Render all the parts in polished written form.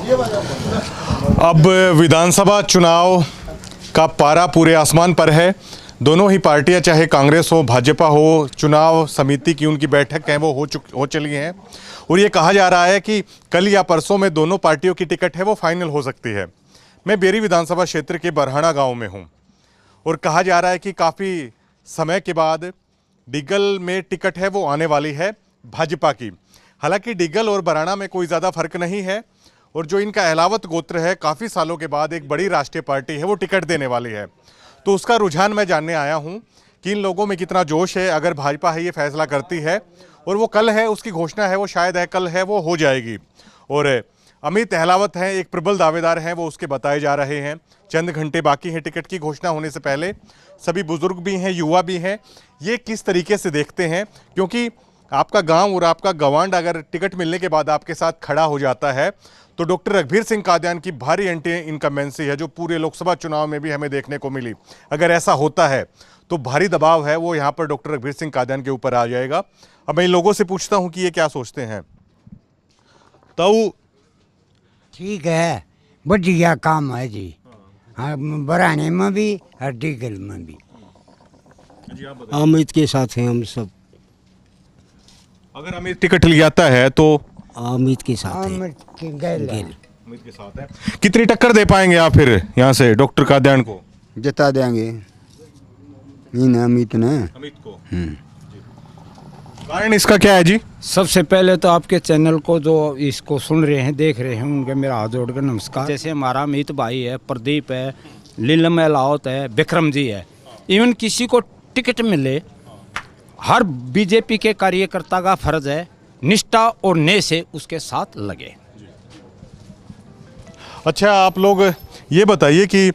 अब विधानसभा चुनाव का पारा पूरे आसमान पर है। दोनों ही पार्टियां, चाहे कांग्रेस हो भाजपा हो, चुनाव समिति की उनकी बैठक है वो हो चली हैं और ये कहा जा रहा है कि कल या परसों में दोनों पार्टियों की टिकट है वो फाइनल हो सकती है। मैं बेरी विधानसभा क्षेत्र के बरहाना गांव में हूं और कहा जा रहा है कि काफ़ी समय के बाद डिगल में टिकट है वो आने वाली है भाजपा की। हालांकि डिगल और बरहाना में कोई ज़्यादा फर्क नहीं है और जो इनका अहलावत गोत्र है, काफ़ी सालों के बाद एक बड़ी राष्ट्रीय पार्टी है वो टिकट देने वाली है। तो उसका रुझान मैं जानने आया हूं कि इन लोगों में कितना जोश है। अगर भाजपा है ये फैसला करती है और वो कल है, उसकी घोषणा है वो शायद है कल है वो हो जाएगी। और अमित अहलावत हैं, एक प्रबल दावेदार हैं, वो उसके बताए जा रहे हैं। चंद घंटे बाकी हैं टिकट की घोषणा होने से पहले। सभी बुजुर्ग भी हैं, युवा भी हैं। ये किस तरीके से देखते हैं, क्योंकि आपका गांव और आपका गवांड अगर टिकट मिलने के बाद आपके साथ खड़ा हो जाता है तो डॉक्टर रघुवीर सिंह कादियान की भारी एंटी इनकम्बेंसी है जो पूरे लोकसभा चुनाव में भी हमें देखने को मिली। अगर ऐसा होता है तो भारी दबाव है वो यहाँ पर डॉक्टर रघुवीर सिंह कादियान के ऊपर आ जाएगा। अब मैं इन लोगों से पूछता हूँ कि ये क्या सोचते हैं। तो ठीक है, बढ़िया काम है जी। हाँ, बराने में भी और डिगल में भी अमित के साथ हैं हम सब। अगर अमित टिकट लिया जाता है तो अमित के साथ है। अमित की गैल है। अमित के साथ है। कितनी टक्कर दे पाएंगे आप फिर यहाँ से डॉक्टर कादियान को? जिता देंगे इन अमित ने। अमित को कारण इसका क्या है जी? सबसे पहले तो आपके चैनल को जो इसको सुन रहे हैं, देख रहे हैं, उनके मेरा हाथ जोड़कर नमस्कार। जैसे हमारा अमित भाई है, प्रदीप है, लीलम अहलावत है, विक्रम जी है, इवन किसी को टिकट मिले, हर बीजेपी के कार्यकर्ता का फर्ज है निष्ठा और नेह से उसके साथ लगे। अच्छा, आप लोग ये बताइए कि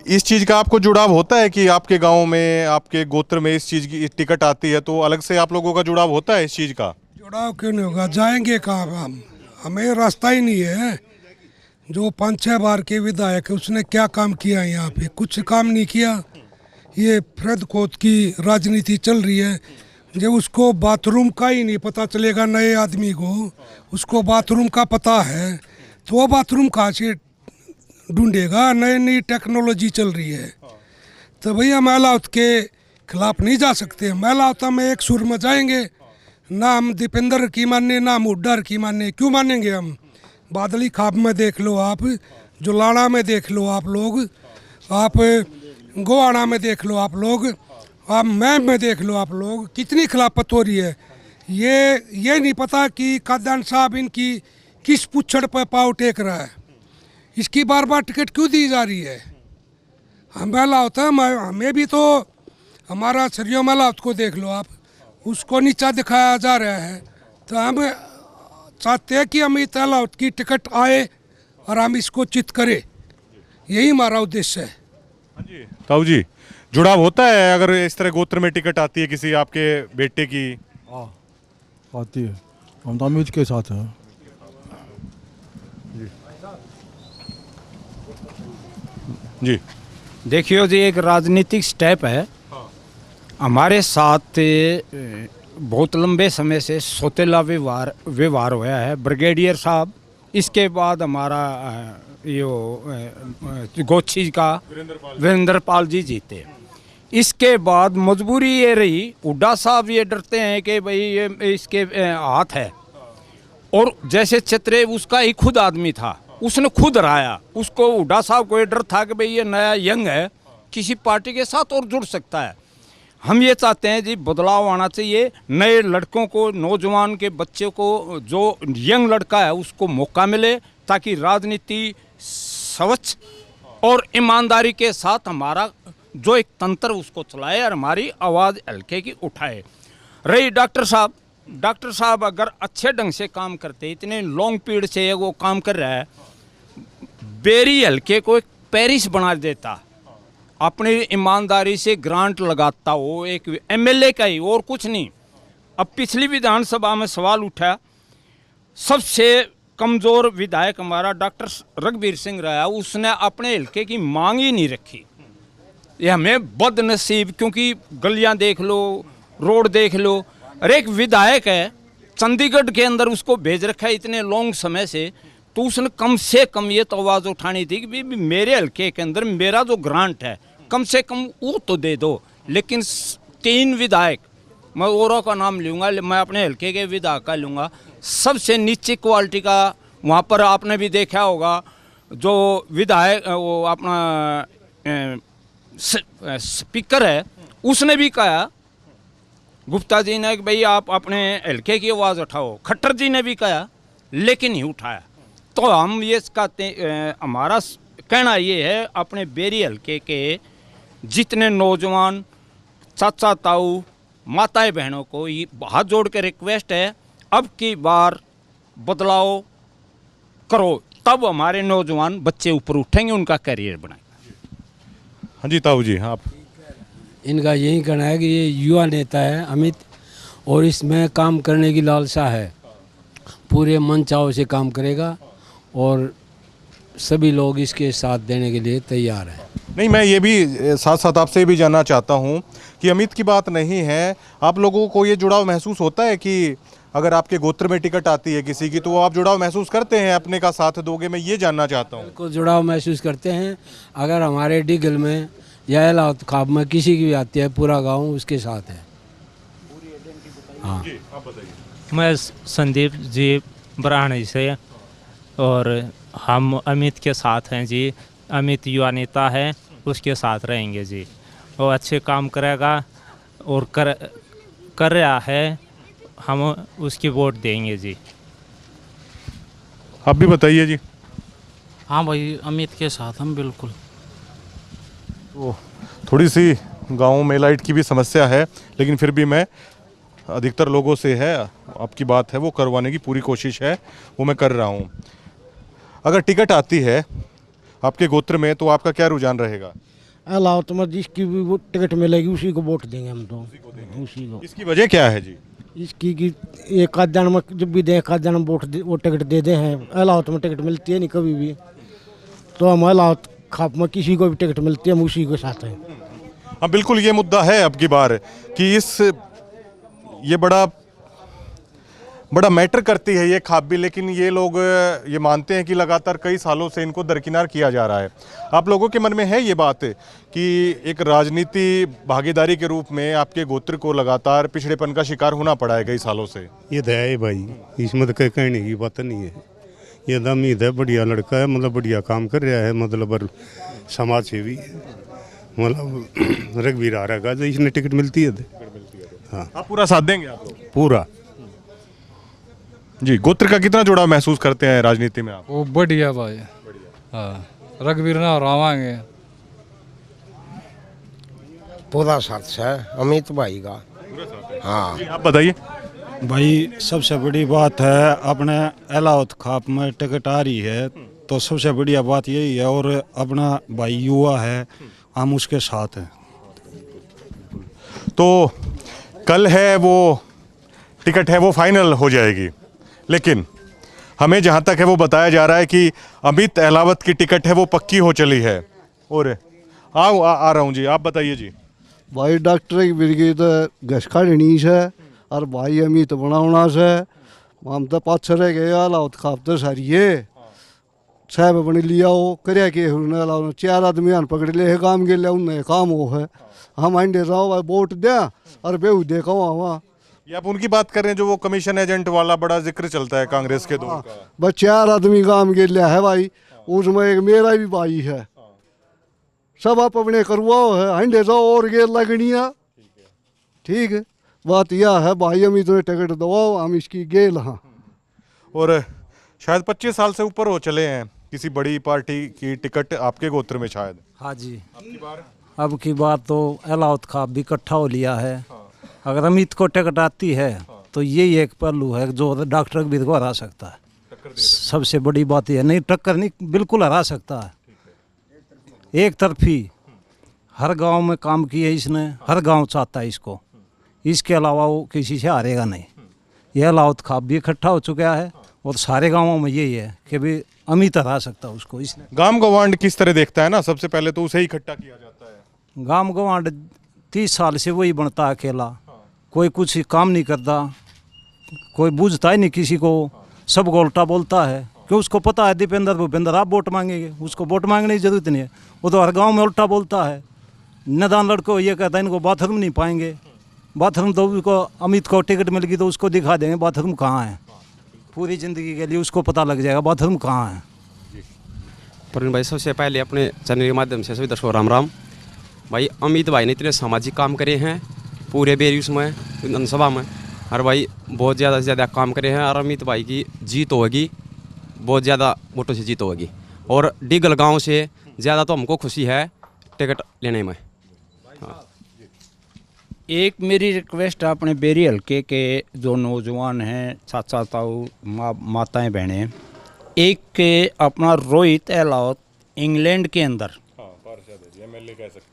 इस चीज़ का आपको जुड़ाव होता है कि आपके गांव में, आपके गोत्र में इस चीज़ की टिकट आती है तो अलग से आप लोगों का जुड़ाव होता है इस चीज़ का? जुड़ाव क्यों नहीं होगा, जाएंगे कहाँ हम? हमें रास्ता ही नहीं है। जो 5-6 बार के विधायक है उसने क्या काम किया है यहाँ पे? कुछ काम नहीं किया। ये फ्रेद खोद की राजनीति चल रही है। जब उसको बाथरूम का ही नहीं पता चलेगा नए आदमी को, उसको बाथरूम का पता है तो वो बाथरूम कहाँ से ढूंढेगा? नई नई टेक्नोलॉजी चल रही है। तो भैया महिलाओं के खिलाफ नहीं जा सकते। महिलाओं में एक सुर में जाएंगे, ना हम दीपेंद्र की माने ना हम हुड्डा की माने। क्यों मानेंगे हम? बादली खाप में देख लो आप, जुलाना में देख लो आप लोग, आप गोवाना में देख लो आप लोग, आप मैम में देख लो आप लोग, कितनी खिलाफत हो रही है। ये नहीं पता कि कादियान साहब इनकी किस पुच्छड़ पर पाँव टेक रहा है। इसकी बार बार टिकट क्यों दी जा रही है? हम महिला होता है, हमें भी तो हमारा सरियो महिला को देख लो आप, उसको नीचा दिखाया जा रहा है। तो हम चाहते हैं कि अमित अहलावत की टिकट आए और हम इसको चित करें, यही हमारा उद्देश्य है। जी ताऊ जी, जुड़ाव होता है अगर इस तरह गोत्र में टिकट आती है किसी आपके बेटे की? आती है, हम तो अमित के साथ हैं। जी देखियो जी, एक राजनीतिक स्टेप है। हमारे साथ बहुत लंबे समय से सौतेला व्यवहार हुआ है ब्रिगेडियर साहब। इसके बाद हमारा गोच्छी का वीरेंद्र पाल जी जीते। इसके बाद मजबूरी ये रही, हुड्डा साहब ये डरते हैं कि भाई ये इसके हाथ है, और जैसे चतरे उसका ही खुद आदमी था, उसने खुद राया। उसको हुड्डा साहब को ये डर था कि भाई ये नया यंग है, किसी पार्टी के साथ और जुड़ सकता है। हम ये चाहते हैं जी बदलाव आना चाहिए, नए लड़कों को, नौजवान के बच्चे को, जो यंग लड़का है उसको मौका मिले ताकि राजनीति स्वच्छ और ईमानदारी के साथ हमारा जो एक तंत्र उसको चलाए और हमारी आवाज़ हल्के की उठाए। रही डॉक्टर साहब अगर अच्छे ढंग से काम करते, इतने लॉन्ग पीरियड से वो काम कर रहा है, बेरी हल्के को एक पेरिस बना देता, अपनी ईमानदारी से ग्रांट लगाता हो, एक एमएलए का ही और कुछ नहीं। अब पिछली विधानसभा में सवाल उठा, सबसे कमज़ोर विधायक हमारा डॉक्टर रघुवीर सिंह रहा, उसने अपने हल्के की मांग ही नहीं रखी। ये हमें बदनसीब, क्योंकि गलियां देख लो, रोड देख लो, और एक विधायक है चंडीगढ़ के अंदर उसको भेज रखा है इतने लॉन्ग समय से, तो उसने कम से कम ये तो आवाज़ उठानी थी कि भी मेरे हल्के के अंदर मेरा जो ग्रांट है कम से कम वो तो दे दो। लेकिन 3 विधायक, मैं औरों का नाम लूँगा, मैं अपने हल्के के विधायक का लूँगा, सबसे नीचे क्वालिटी का। वहाँ पर आपने भी देखा होगा जो विधायक वो अपना स्पीकर है, उसने भी कहा गुप्ता जी ने कि भाई आप अपने हल्के की आवाज़ उठाओ। खट्टर जी ने भी कहा लेकिन नहीं उठाया। तो हम ये कहते, हमारा कहना ये है अपने बेरी हल्के के जितने नौजवान चाचा ताऊ माताएं बहनों को ये हाथ जोड़ के रिक्वेस्ट है, अब की बार बदलाव करो, तब हमारे नौजवान बच्चे ऊपर उठेंगे, उनका करियर बनाएंगे। हाँ जी ताऊ जी, हाँ आप। इनका यही कहना है कि ये युवा नेता है अमित, और इसमें काम करने की लालसा है, पूरे मन चाव से काम करेगा और सभी लोग इसके साथ देने के लिए तैयार हैं। नहीं, मैं ये भी साथ साथ आपसे भी जानना चाहता हूँ कि अमित की बात नहीं है, आप लोगों को ये जुड़ाव महसूस होता है कि अगर आपके गोत्र में टिकट आती है किसी की तो आप जुड़ाव महसूस करते हैं, अपने का साथ दोगे? मैं ये जानना चाहता हूँ। को जुड़ाव महसूस करते हैं। अगर हमारे डिगल में या इलाहाबाद खाब में किसी की भी आती है, पूरा गांव उसके साथ है। हाँ, मैं संदीप जी ब्राह्मणी से, और हम अमित के साथ हैं जी। अमित युवा नेता है, उसके साथ रहेंगे जी। वो अच्छे काम करेगा और कर रहा है, हम उसकी वोट देंगे जी। आप भी बताइए जी। हाँ भाई, अमित के साथ हम बिल्कुल। तो थोड़ी सी गाँव में लाइट की भी समस्या है, लेकिन फिर भी मैं अधिकतर लोगों से है, आपकी बात है वो करवाने की पूरी कोशिश है, वो मैं कर रहा हूँ। अगर टिकट आती है आपके गोत्र में तो आपका क्या रुझान रहेगा? अलावा तो मैं जिसकी भी वो टिकट मिलेगी उसी को वोट देंगे हम तो, उसी को। इसकी वजह क्या है जी? इसकी कि एक आध जन में जब भी दें, आध जन वोट वो टिकट दे दे हैं। अलावा में टिकट मिलती है नहीं कभी भी, तो हम अलावा खाप में किसी को भी टिकट मिलती है हम उसी के साथ हैं। हाँ बिल्कुल, ये मुद्दा है अब की बार कि ये बड़ा मैटर करती है ये खाप भी, लेकिन ये लोग ये मानते हैं कि लगातार कई सालों से इनको दरकिनार किया जा रहा है। आप लोगों के मन में है ये बात कि एक राजनीति भागीदारी के रूप में आपके गोत्र को लगातार पिछड़ेपन का शिकार होना पड़ा है कई सालों से? ये तो है भाई, इसमें तो कहीं कहने की बात नहीं है। ये तो उम्मीद है, बढ़िया लड़का है, मतलब बढ़िया काम कर रहा है, मतलब समाज सेवी है, मतलब रघुवीर आ रहा है, इसने टिकट मिलती है। हाँ, आप पूरा साथ देंगे आप लोग? पूरा जी। गोत्र का कितना जुड़ाव महसूस करते हैं राजनीति में आप? वो बढ़िया भाई, हाँ, रघुवीर ना हरावांगे। पूरा साथ है अमित भाई का। हाँ, आप बताइए भाई। सबसे बड़ी बात है अपने इलाहाबाद खाप में टिकट आ रही है, तो सबसे बढ़िया बात यही है, और अपना भाई युवा है, हम उसके साथ हैं। तो कल है वो टिकट है वो फाइनल हो जाएगी, लेकिन हमें जहां तक है वो बताया जा रहा है कि अमित अहलावत की टिकट है वो पक्की हो चली है। और आ रहा हूं जी, आप बताइए जी। भाई डॉक्टर की बिरगी तो घस खड़नी से, और भाई अमित बनावना से हम तो पाछ रह गए। अलावत खाप तो सारिए साहब बन लिया हो करे के 4 आदमी हन पकड़ ले काम के लिए उन्हें काम हो है। हम आंडे जाओ भाई वोट दे और बेहू देखो वहाँ। ये आप उनकी बात कर रहे हैं जो वो कमीशन एजेंट वाला बड़ा जिक्र चलता है कांग्रेस के दौर का? बस 4 आदमी काम के लिए है भाई, उसमें एक मेरा भी भाई है, सब आप अपने करवाओ है, हंडे जाओ और गेर लगनिया। ठीक है, बात यह है भाई हम इतने टिकट दवाओ, हम इसकी गेल। हाँ, और शायद 25 साल से ऊपर हो चले हैं किसी बड़ी पार्टी की टिकट आपके गोत्र में शायद? हाँ जी, अब की बात तो इलाहाबाद खाप भी इकट्ठा हो लिया है। अगर अमित को टिकट आती है तो यही एक पहलू है जो डॉक्टर रघुवीर को हरा सकता है। सबसे बड़ी बात यह नहीं, टक्कर नहीं, बिल्कुल हरा सकता है। एक तरफी हर गांव में काम किया इसने, हर गांव चाहता है इसको, इसके अलावा वो किसी से हारेगा नहीं। यह इलाहाबाद खाप भी इकट्ठा हो चुका है और सारे गाँवों में यही है कि भाई अमित हरा सकता है उसको। इसने गांव गवांड किस तरह देखता है ना, सबसे पहले तो उसे ही इकट्ठा किया जाता है। गांव गवांड 30 साल से वही बनता है अकेला, कोई कुछ काम नहीं करता, कोई बूझता ही नहीं किसी को, सब उल्टा बोलता है क्यों उसको पता है दीपेंद्र भूपेंद्र आप वोट मांगेंगे, उसको वोट मांगने की जरूरत नहीं है। वो तो हर गांव में उल्टा बोलता है। नदान लड़को ये कहता है इनको बाथरूम नहीं पाएंगे, बाथरूम तो उसको अमित को टिकट मिल गई तो उसको दिखा देंगे बाथरूम कहाँ है। पूरी ज़िंदगी के लिए उसको पता लग जाएगा बाथरूम कहाँ है। प्रवीण भाई, सबसे पहले अपने चैनल के माध्यम से सभी दर्शकों राम राम। भाई अमित भाई ने इतने सामाजिक काम करे हैं पूरे बेरियूस में, विधानसभा में, और भाई बहुत ज़्यादा से ज़्यादा काम करे हैं। और अमित भाई की जीत होगी, बहुत ज़्यादा वोटों से जीत होगी। और डीगल गांव से ज़्यादा तो हमको खुशी है टिकट लेने में। हाँ। एक मेरी रिक्वेस्ट है अपने बेरी हल्के के जो नौजवान हैं, चाचा ताऊ माताएं बहनें, एक के अपना रोहित एलावत इंग्लैंड के अंदर,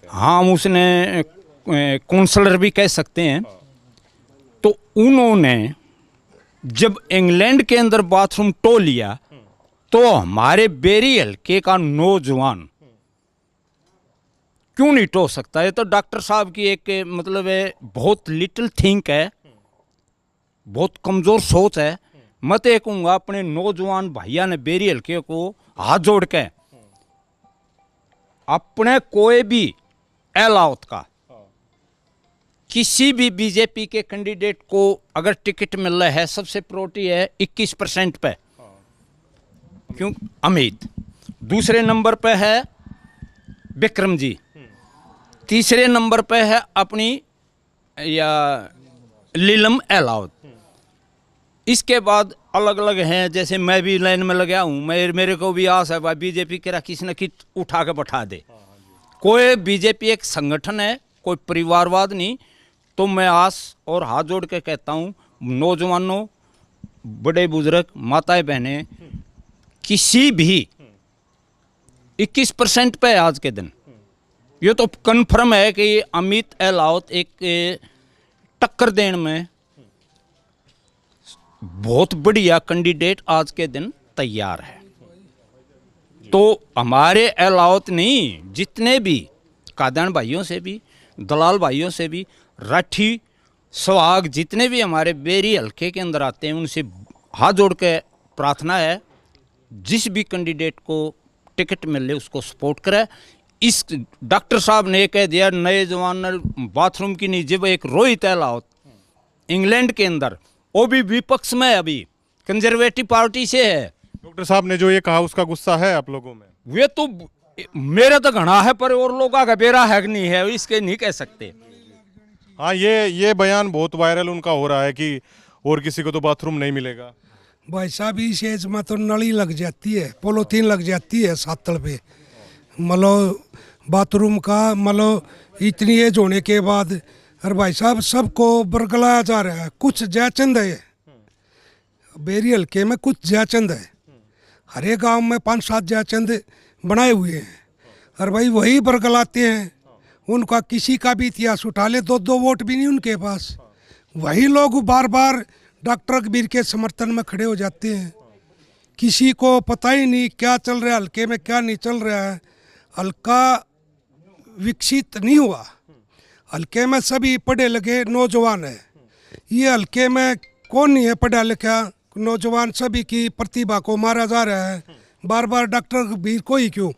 हाँ हम उसने काउंसलर भी कह सकते हैं, तो उन्होंने जब इंग्लैंड के अंदर बाथरूम टो लिया तो हमारे बेरी हल्के का नौजवान क्यों नहीं टो सकता? है तो डॉक्टर साहब की एक मतलब है बहुत लिटिल थिंक है, बहुत कमज़ोर सोच है। मैं तो कहूँगा अपने नौजवान भैया ने बेरी हल्के को हाथ जोड़ के अपने कोई भी एलावत का किसी भी बीजेपी के कैंडिडेट को अगर टिकट मिल रहा है, सबसे प्रायोरिटी है 21% पे, क्यों अमित, दूसरे नंबर पे है विक्रम जी, तीसरे नंबर पे है अपनी या लीलम एलावत। इसके बाद अलग अलग हैं, जैसे मैं भी लाइन में लगा हूँ, मेरे को भी आस है भाई बीजेपी के किसी न किसी उठा के बैठा दे। कोई बीजेपी एक संगठन है, कोई परिवारवाद नहीं। तो मैं आस और हाथ जोड़ के कहता हूँ नौजवानों, बड़े बुजुर्ग, माताएं बहनें, किसी भी 21% पे आज के दिन ये तो कन्फर्म है कि अमित एलावत एक टक्कर देने में बहुत बढ़िया कैंडिडेट आज के दिन तैयार है। तो हमारे एलावत नहीं, जितने भी कादन भाइयों से भी, दलाल भाइयों से भी, राठी सुहाग, जितने भी हमारे बेरी हल्के के अंदर आते हैं, उनसे हाथ जोड़ के प्रार्थना है जिस भी कैंडिडेट को टिकट मिले उसको सपोर्ट करे। इस डॉक्टर साहब ने कह दिया नए जवान बाथरूम की नहीं, जब एक रोहित एलावत इंग्लैंड के अंदर, वो भी विपक्ष में अभी कंजर्वेटिव पार्टी से है। डॉक्टर साहब ने जो ये कहा उसका गुस्सा है आप लोगों में? वे तो मेरा तो घना है, पर और लोगों का बेरा है कि नहीं है, इसके नहीं कह सकते। हाँ, ये बयान बहुत वायरल उनका हो रहा है कि और किसी को तो बाथरूम नहीं मिलेगा। भाई साहब इस एज में तो नली लग जाती है, पोलोथीन लग जाती है सातल पे, मतलब बाथरूम का, मतलब इतनी एज होने के बाद। और भाई साहब सबको बरगलाया जा रहा है, कुछ जयचंद है बेरी हल्के में, कुछ जयचंद है, हर एक गाँव में 5-7 जयचंद बनाए हुए हैं। और भाई वही बरगलाते हैं, उनका किसी का भी इतिहास उठा ले, 2-2 वोट भी नहीं उनके पास। वही लोग बार बार डॉक्टर कबीर के समर्थन में खड़े हो जाते हैं। किसी को पता ही नहीं क्या चल रहा है हल्के में, क्या नहीं चल रहा है। हल्का विकसित नहीं हुआ, हल्के में सभी पढ़े लिखे नौजवान है। ये हल्के में कौन नहीं है पढ़ा लिखा नौजवान, सभी की प्रतिभा को मारा जा रहा है बार बार। डॉक्टर कबीर को ही क्यों,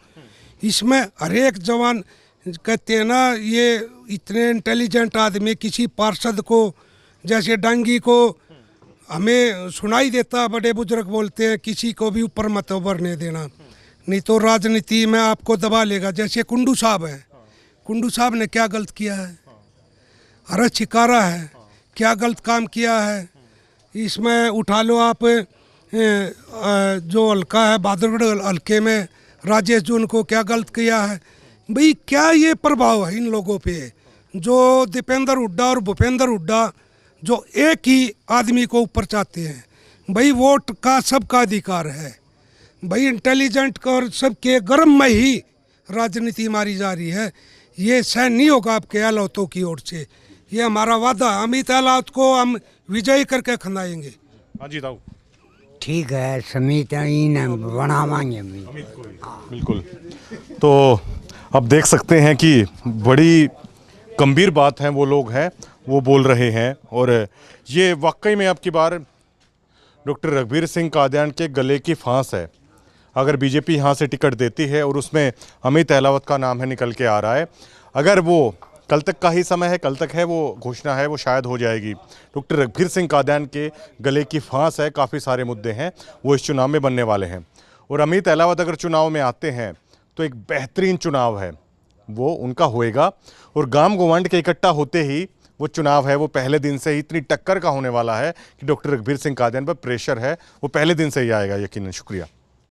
इसमें हर एक जवान कहते हैं ना, ये इतने इंटेलिजेंट आदमी, किसी पार्षद को जैसे डांगी को हमें सुनाई देता, बड़े बुजुर्ग बोलते हैं किसी को भी ऊपर मत उभरने देना, नहीं तो राजनीति में आपको दबा लेगा। जैसे कुंडू साहब है, कुंडू साहब ने क्या गलत किया है? अरे छिकारा है, क्या गलत काम किया है? इसमें उठा लो आप जो हल्का है बहादुरगढ़ हल्के में राजेश जून को क्या गलत किया है? भाई क्या ये प्रभाव है इन लोगों पे, जो दीपेंद्र हुड्डा और भूपेंद्र हुड्डा जो एक ही आदमी को ऊपर चाहते हैं। भाई वोट का सबका अधिकार है, भाई इंटेलिजेंट और सबके गर्म में ही राजनीति मारी जा रही है। ये सहन नहीं होगा आपके एलावतों की ओर से, ये हमारा वादा। अमित एलावत को हम विजयी करके खंदाएंगे। हाँ जी ताऊ, ठीक है, समिति बनावांगे बिल्कुल। तो अब देख सकते हैं कि बड़ी गंभीर बात है, वो लोग हैं वो बोल रहे हैं। और ये वाकई में अब की बार डॉक्टर रघुवीर सिंह कादियान के गले की फांस है। अगर बीजेपी यहाँ से टिकट देती है और उसमें अमित अहलावत का नाम है निकल के आ रहा है, अगर वो कल तक का ही समय है, कल तक है वो घोषणा है, वो शायद हो जाएगी। डॉक्टर रघुवीर सिंह कादियान के गले की फांस है, काफ़ी सारे मुद्दे हैं वो इस चुनाव में बनने वाले हैं। और अमित अहलावत अगर चुनाव में आते हैं तो एक बेहतरीन चुनाव है वो उनका होएगा। और गांव गोवांड के इकट्ठा होते ही वो चुनाव है वो पहले दिन से ही इतनी टक्कर का होने वाला है कि डॉक्टर रघुवीर सिंह कादियान पर प्रेशर है, वो पहले दिन से ही आएगा यकीनन। शुक्रिया।